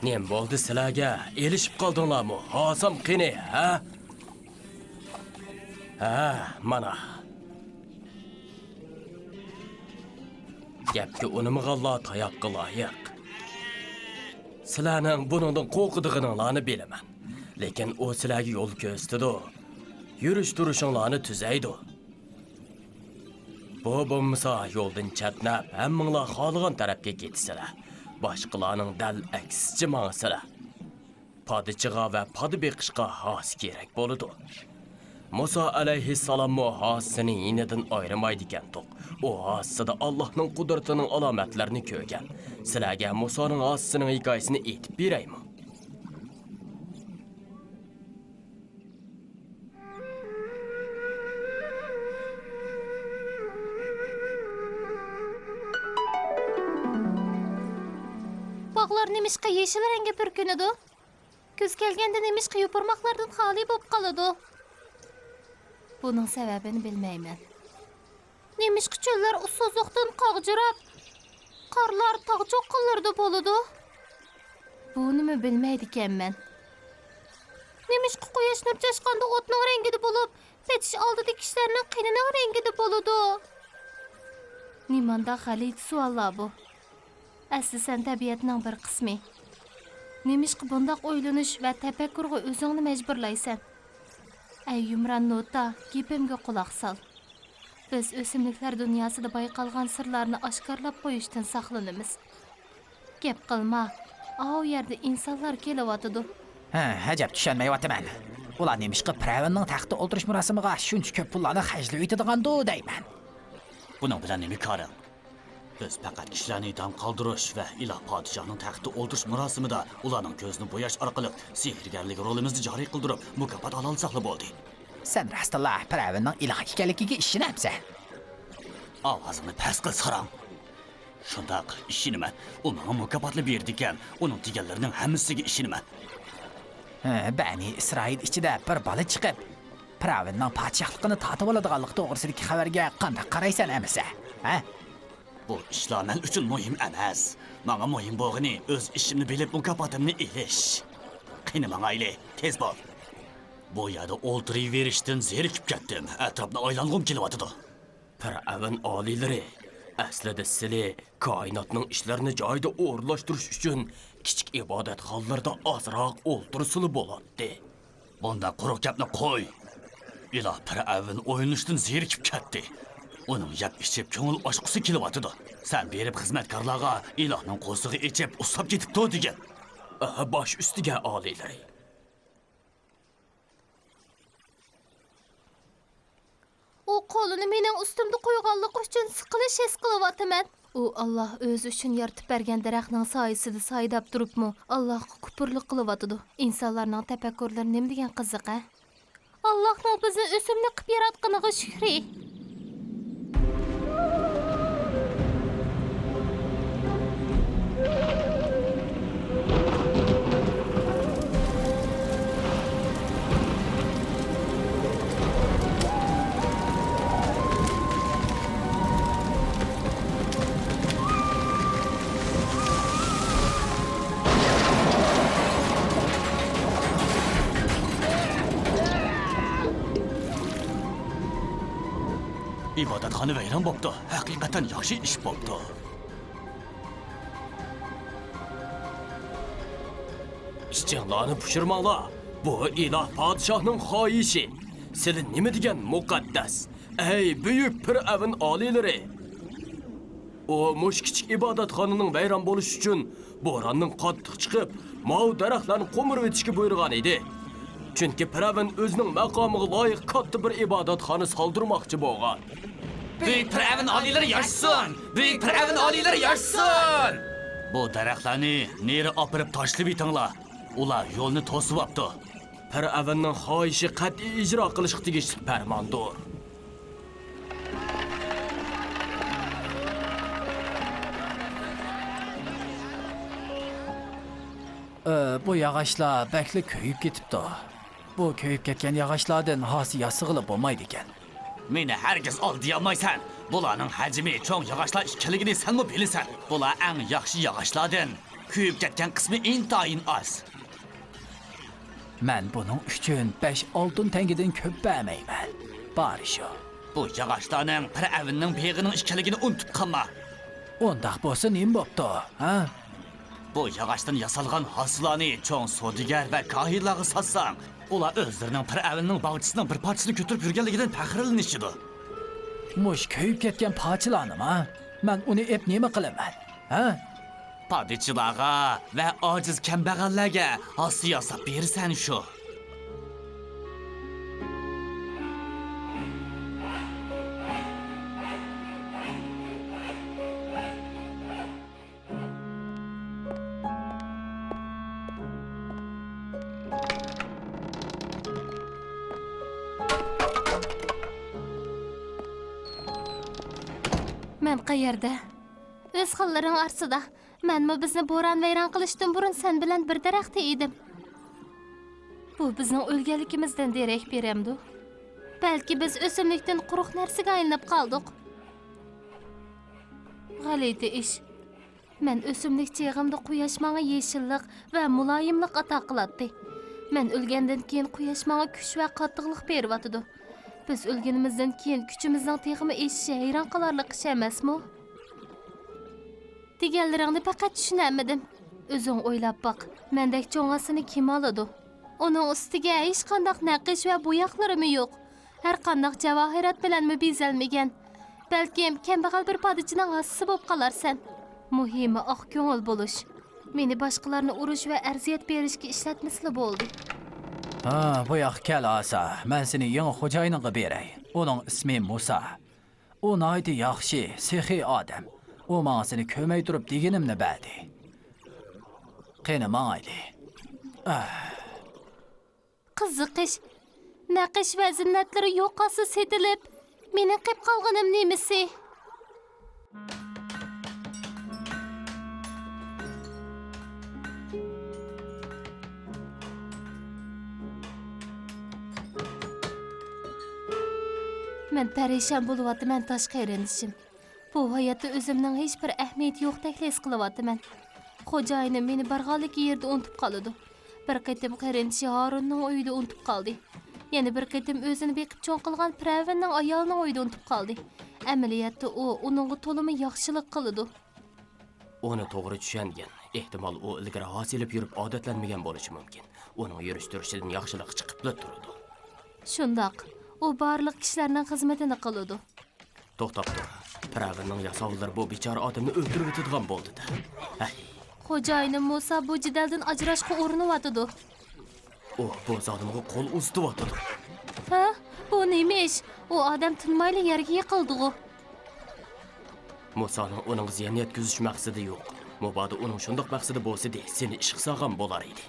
Nem bo'ldi sizlarga? Elishib qoldinglarmi? Hozim qani, ha? Ha, mana. Gapga unimg'alla tayoqqa loyiq. Sizlarning buningdan qo'rqadiganinglarni bilaman. Lekin u sizlarga yo'l ko'rsatdi. Yurish-turishinglarni tuzaydi. Bu bo'lmasa yo'ldan chatnab, hammanglar xohlagan tarafga ketisizlar. Boshqalarning dal aksicha ma'sala. Padişağa va padi beqishga xos kerak bo'ladi. Musa alayhissalom xosini yinidan ayrimaydi ekan to'q. U xosida Allohning qudratining alomatlarini ko'rgan. Sizlarga Musoning xosining hikoyasini aytib beraymi? Bog'lar nemishqa yeshil rangga purkinadi? Kuz kelganda nemishqa yopirmoqlardan xoli bo'lib qoladi? Buning sababini bilmayman. Nemishqa cho'llar ussizlikdan qog'jirab, qorlar tog' cho'qqinlarda bo'ladi? Buni bilmaydi ekanman. Nemishqa quyosh nur chashqanda o'tning rangida bo'lib, petish oldida kishilarning qinining rangida bo'ladi? Nimanda g'alit savollar bu. Aslida tabiatning bir qismi. Nemishqa bundoq o'ylanish va tafakkurga o'zingni majburlaysan. Ey yumran nota, gapimga quloq sol. Biz o'simliklar dunyosida bayqalgan sirlarni oshkorlab qo'yishdan saqlanamiz. Gap qilma. O yerda insonlar kelyotidi. Ha, ajab tushunmayapman. Ular nemishqa Pravinning taxtda o'tirish murosimiga shuncha ko'p pullarni xajlab o'tadigan-du deyman. Buning bilan nima kori? Biz faqat kishilarni dam qoldirish va iloh podshohning taxtida o'tirish murosimida ularning ko'zini bo'yash orqali sehrgarlik rolimizni joriy qildirib, mukofot ola olsaqli bo'ldik. Sen rastlalloh Pravinning iloh ekanligiga ishonabsan. Ovozimni past qil so'rang. Shundoq ishinaman. U menga mukofotni berdi ekan, uning deganlarining hammasiga ishinaman. Bani Isroil ichida bir bola chiqib, Pravinning podshohligini tatib oladiganligi to'g'risidagi xabarga qanday qaraysan amisa? Ha? Bu ishlar men uchun muhim emas. Menga muhim bo'lgani o'z ishimni bilib mukofotimni elish. Qani mangayli, tez bo'l. Bu yerda o'ltiraverishdan zerikib ketdim. Atrofni aylang'im kelyotdi. Firavn oliylari, aslida sizlar koinotning ishlarini joyida o'rlashtirish uchun kichik ibodatxonalarda ozroq o'ltirsili bo'ladi. Bunda quruq gapni qo'y. Iloh Firavn o'yinishdan zerikib ketdi. Uning yab ichib ko'ngil ochqisi kelyotdi. Sen berib xizmatkorlarga ilohning qo'sig'i ichib ushlab ketibdi degan. Bosh ustiga oliylari. U qo'lini mening ustimda qo'yganligi uchun siqilish his qilyapman. U Alloh o'zi uchun yaratib bergan daraxtning soyasida saydab turibmi? Allohga kufrlik qilyapti. Insonlarning tafakkurlari nima degan qiziq-a? Allohning bizni o'simlik qilib yaratganiga shukri. ibodatxona vayron bo'pti. Haqiqatan yaxshi ish bo'pti. Ishchilarni pushirmanglar. Bu iloh podshohning xohishi. Sizlar nima degan muqaddas? Ey buyuk Firavn oliylari. O mush kichik ibodatxonaning vayron bo'lishi uchun bo'ronning qattiq chiqib, mov daraxtlarni qo'mirib etishga buyurgan edi. Chunki Firavn o'zining maqomiga loyiq katta bir ibodatxona soldirmoqchi bo'lgan. Buyuk Firavn oliylari yashsin! Buyuk Firavn oliylari yashsin! Bu daraxtlarni neri opirib tashlab etinglar. Ular yo'lni to'sib olibdi. Firavnning xohishi qat'iy ijro qilish tegishli farmondir. Bu yog'ochlar bakli ko'yib ketibdi. Bu ko'yib ketgan yog'ochlardan hosil yasig'ilib bo'lmaydi ekan. Meni hargiz ol deyolmaysan. Bularning hajmi cho'ng yog'ochlar ikkiligini senmi bilasan? Bular eng yaxshi yog'ochlardan. Kuyib ketgan qismi intayin az. Men buning uchun 5 oltin tengidan ko'p bermayman. Bari shu. Bu yog'ochlarning Piravinning beg'ining ikkiligini unutib qolma. Undaq bo'lsa nim bo'pti, ha? Bu yog'ochdan yasalgan hosillarni cho'ng sodigar va kohinlarga satsang, ular o'zlarining Piravinning bog'chisining bir parchasini ko'tarib yurganligidan faxrlanishidi. Mush kuyib ketgan parchalarnimi? Men uni ep nima qilaman? Ha? Padişçilarga ve aciz kembag'allarga hosil yasab bersan shu. Men qayerda? O'z xollaring arsida. Menmi bizni bo'ron vayron qilishdan burun sen bilan bir daraxtda edim. Bu bizning o'lganligimizdan derak beramdi. Balki biz o'simlikdan quruq narsaga aylanib qoldik. G'alati ish. Men o'simlik cheg'imda quyosh menga yeshillik va muloyimlik ato qiladi. Men o'lgandan keyin quyosh menga kuch va qattiqlik beryotdi. Biz o'lganimizdan keyin kuchimizning teg'imi eshishi hayron qolarlik ish emasmi? Deganlaringni faqat tushunamadim. O'zing o'ylab boq. Mendek cho'ngasini kim oladi? Uning ustiga hech qanday naqish va bo'yoqlarimi yo'q. Har qanday javohirat bilan bezalmagan. Balkim kambag'al bir podichining g'assi bo'lib qolarsan. Muhimi oq ko'ngil bo'lish. Meni boshqalarni urush va arziyat berishga ishlatmasli bo'ldi. Ha, bu yoq kel asa. Men seni yangi xo'jayiniga beray. Uning ismi Musa. U noydi yaxshi, sehiy odam. U menga seni ko'may turib deganimni berdi. Qani mayli. Qiziqish. Naqish va zinnatlari yo'qasi setilib, meni qilib qolganim nemisi? Men parishon bo'lyapman tashqarinishim. Bu hayotda o'zimning hech bir ahamiyati yo'qdek his qilyapman. Xo'jayinim meni barg'alik yerda unutib qoldi. Bir qitim qarinchi Harunning uyida unutib qoldi. Yana bir qitim o'zini beqib cho'ng qilgan Piravinning ayolining uyida unutib qoldi. Amaliyotda u uningga to'limi yaxshilik qildi. Uni to'g'ri tushungan. Ehtimol u ilgari hosilib yurib odatlanmagan bo'lishi mumkin. Uning yurish-turishidan yaxshilik chiqib turdi. Shundoq, u barliq kishilarning xizmatini qildi. To'xtab tur. Piravinning yasovlari bu bechora odamni o'ldirib o'tadigan bo'ldi-da. Xo'jayinim Musa bu jidaldan ajrashga urinyotdi. U bu zolimga qo'l uzyapti. Ha? Bu nima ish? U odam tinmayli yerga yiqildi. Musoning uning ziyon yetkazish maqsadi yo'q. Mabodo uning shundoq maqsadi bo'lsa-da, seni ish qilsag'am bo'lar edi.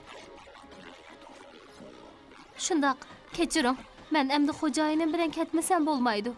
Shundoq, kechiring. Men endi xo'jayinim bilan ketmasam bo'lmaydi.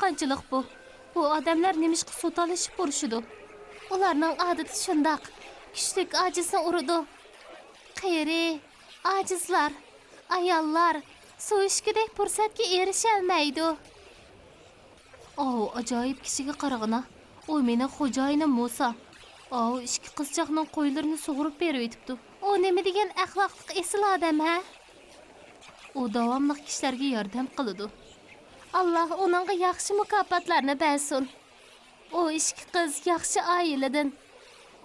Qanchalik bu? Bu odamlar nimishqa so'talishib turishidi. Ularning odati shundoq. Kuchlik ojizni uridi. Qari, ojizlar, ayollar so'yishgidek fursatga erisha olmaydi. Ajoyib kishiga qarag'ina. U meni xo'jayinim Musa. Ikki qizchaqning qo'ylarini sug'urib berib etibdi. U nima degan axloqli esil odam, ha? U davomli kishilarga yordam qiladi. Allah onunğa yaxshi mukofotlarni bersin. O ikki qiz yaxshi oiladan.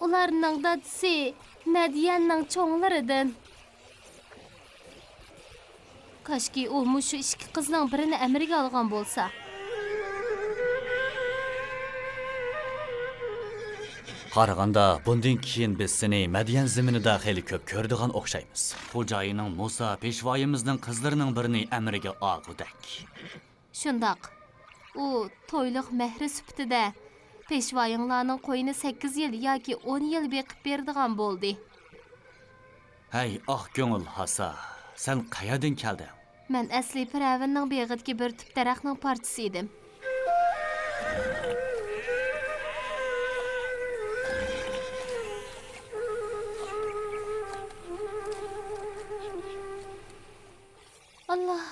Ularning dadisi Madyanning cho'nglaridan. Kashki u mushu ikki qizning birini amriga olgan bo'lsa. Qaraganda bundan keyin biz seni Madyan zaminida xeyli ko'p ko'rdigan o'xshaymiz. Xo'jayining Musa peshvoyimizning qizlarining birini amriga olgudak. Shundoq. U to'yliq mehri sifatida peshvoyinglarning qo'yini 8 yil yoki 10 yil beqib berdigan bo'ldi. Hey, oq ko'ngil Hasa, sen qayerdan kelding? Men asli Piravinning beg'idagi bir tip daraxtning parchasi edim. Allah.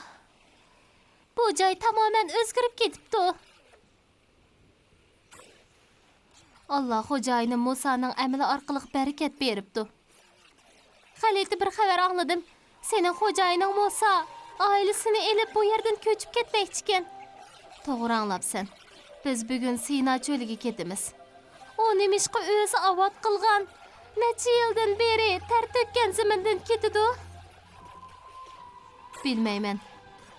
Bu joy tamamen o'zgarib ketibdi. Allah xo'jayinim Musaning amali orqali barakat beribdi. Xaliti bir xabar angladim. Sening xo'jayining Musa oilasini elib bu yerdan ko'chib ketmoqchi ekan. To'g'ri anglabsan. Biz bugun Sina cho'liga ketamiz. U nimishqa o'zi avod qilgan, necha yildan beri ter to'kkan zamindan ketidi. Bilmayman.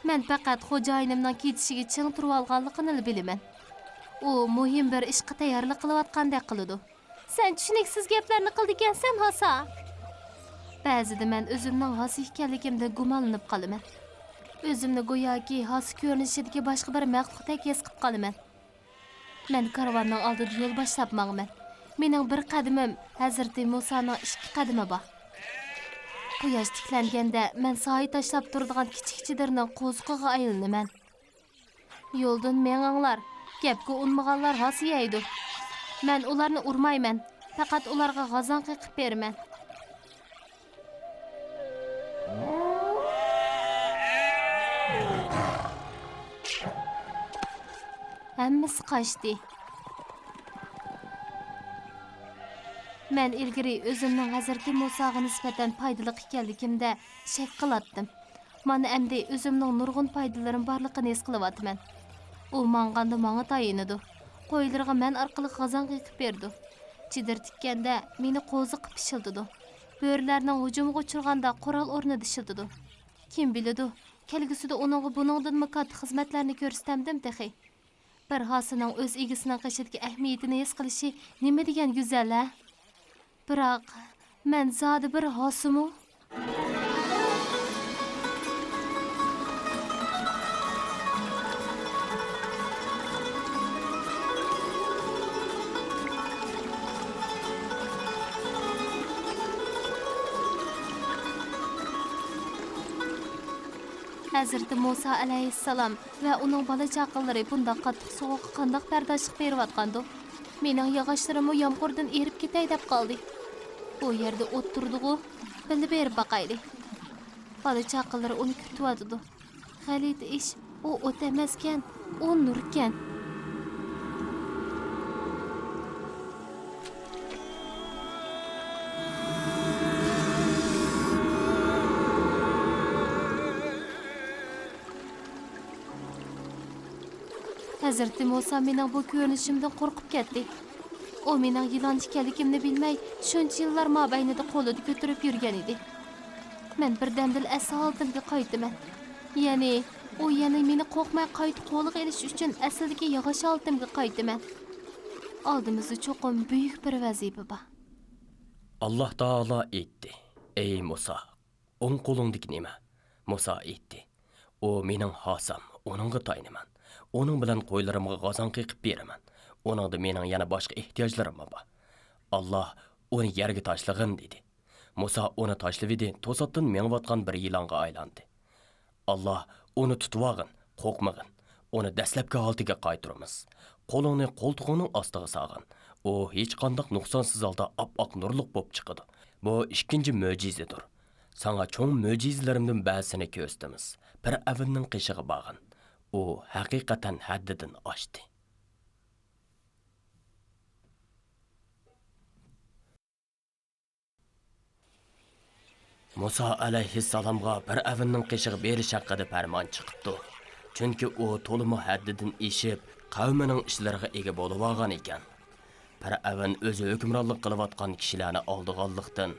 Men faqat xo'jayinimning ketishiga ching turib olganligini bilaman. U muhim bir ishga tayyorlik qilayotgandek qiladi. Sen tushuniksiz gaplarni qildigansan, Hasa. Ba'zida men o'zimning Hasa ekanligimdan gumonlanib qolaman. O'zimni go'yoki Hasa ko'rinishidagi boshqa bir maxluqdek his qilib qolaman. Men karvonning oldida yo'l boshlab mangman. Mening bir qadamim Hazrati Musaning 2 qadami bor. Quyosh tiklanganda men soy tashlab turadigan kichik chidirning qo'zg'iga aylanaman. Yo'ldan menganglar, gapga unmaganlar hasiyaydi. Men ularni urmayman, faqat ularga g'azon qiqib beraman. Hammasi qochdi. Men ilgari o'zimning Hazrati Musaga nisbatan foydali ekanligimda shak qilatdim. Mana endi o'zimning nurg'un foydalarim borligini his qilyapman. U manganda menga tayinadi. Qo'ylarga men orqali g'azon qiqib berdi. Chidir tikkanda meni qo'ziqib pishildidi. Bo'rilarning hujumiga uchirganda qoral o'rnida shildidi. Kim biladi, kelgusida uningga buningdan katta xizmatlarni ko'rsatamdim texi. Bir hosining o'z egisining qishidagi ahamiyatini his qilishi nima degan go'zal-a? Biroq men zodi bir hosimu. Hazreti Musa alayhissalom va uning bola chaqalari bunda qattiq sovuqqa qanday bardoshlik berayotgandi. Mening yog'ochlarim yomg'irdan erib ketay deb qoldi. Bu yerda o'tirdi-ku, bilib berib baqayli. Bola chaqalari uni kutyotdi. Xalit ish, u o't emaskan, u nurkan. Hazreti Musa mening bu ko'rinishimdan qo'rqib ketdi. U mening yilon ekanligimni bilmay, shuncha yillar mobaynida qo'lida ko'tarib yurgan edi. Men birdamdil asl holimga qaytdim. Ya'ni, u yana meni qo'rqmay qaytib qo'liga elish uchun asldagi yog'och holimga qaytdim. Oldimizda cho'qim buyuk bir vazifa bor. Allah Taala aytdi: "Ey Musa, o'ng qo'lingdagi nima?" Musa aytdi: "O mening hosam, oningga tayinaman. Onun bilan qo'ylarimga g'azon qiqib beraman. Oningda mening yana boshqa ehtiyojlarim bor." Allah uni yerga tashlag'in dedi. Musa uni tashladi, to'satdan mengayotgan bir yilonga aylandi. Allah uni tutib olgin, qo'rqmag'in. Uni dastlabki holatiga qaytaramiz. Qo'lingni qo'ltig'ining ostiga solg'in. U hech qanday nuqsonsiz holda oppoq nurliq bo'lib chiqadi. Bu ikkinchi mo'jizadir. Sana cho'ng mo'jizalarimdan ba'zisini ko'rsatamiz. Bir avinning qishig'i bog'in. U haqiqatan haddidan oshdi. Musa alayhissalomga bir avinning qishig'i berish haqida farmon chiqibdi. Chunki u to'liq haddidan eshib, qavmining ishlariga ega bo'lib olgan ekan. Bir avin o'zi hukmronlik qilayotgan kishilarni oldiganlikdan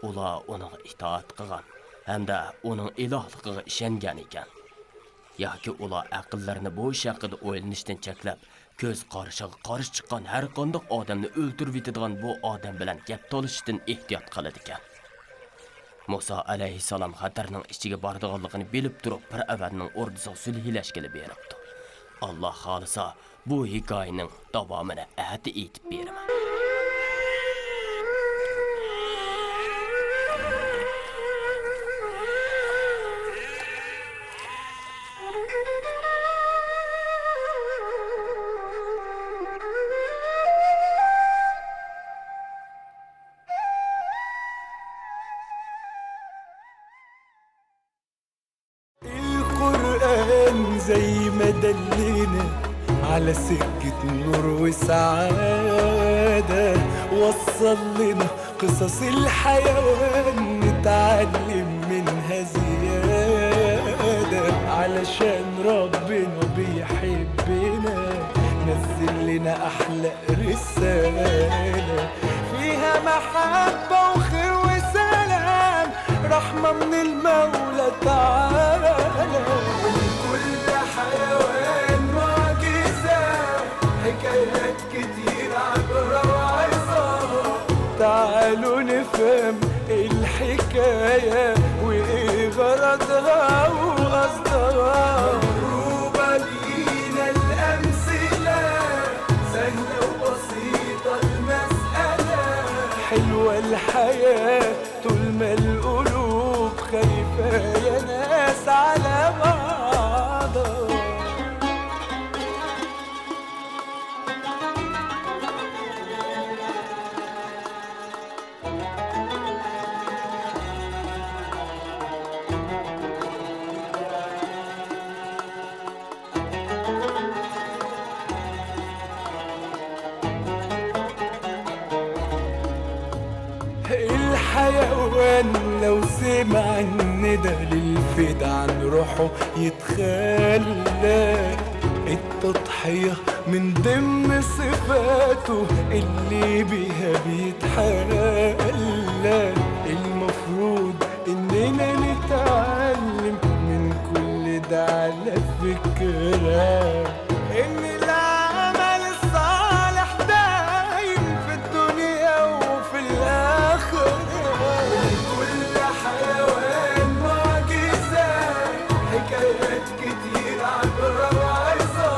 ular uning itoat qilgan hamda uning ilohligiga ishongan ekan. yoki ular aqllarini bo'sh haqida o'ylanishdan cheklab, ko'z qarashiga qarshi chiqqan har qanday odamni o'ldirib yetadigan bu odam bilan gap talashishdan ehtiyot qiladi ekan. Musa alayhissalom xatarning ichiga bordiganligini bilib turib, Fir'avnning ordisiga sulhlashga beribdi. Alloh xolisa bu hikoyaning davomini ati aytib beraman. القرآن زي ما دلنا على سكة نور وسعادة، وصل لنا قصص الحيوان نتعلم منها زيادة، علشان ربنا بيحبنا نزل لنا أحلى رسالة فيها محبة وخير وسلام، رحمة من المولى تعالى. ولكل حيوان معجزة، حكايات كتير عبرة وعظة، تعالوا نفهم الحكاية وإيه غرضها وقصدها. مضروبة لينا الأمثلة، سهلة وبسيطة المسألة، حلوة الحياة طول ما القلوب خايفة يا ناس على بعضها. الحيوان لو سمع الندى للفدا عن روحه يتخلى، التضحية من ضمن صفاته اللي بيها بيتحلى. المفروض اننا نتعلم من كل ده على فكرة ان العمل الصالح دايم في الدنيا وفي الآخرة. كل حيوان معجزة، حكايات كتير عبرة وعظة،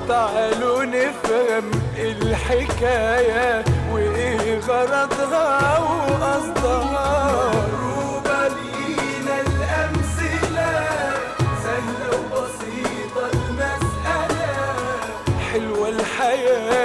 تعالوا نفهم الحكاية وإيه غرضها وقصدها. مضروبة لينا الأمثلة، سهلة وبسيطة المسألة، حلوة الحياة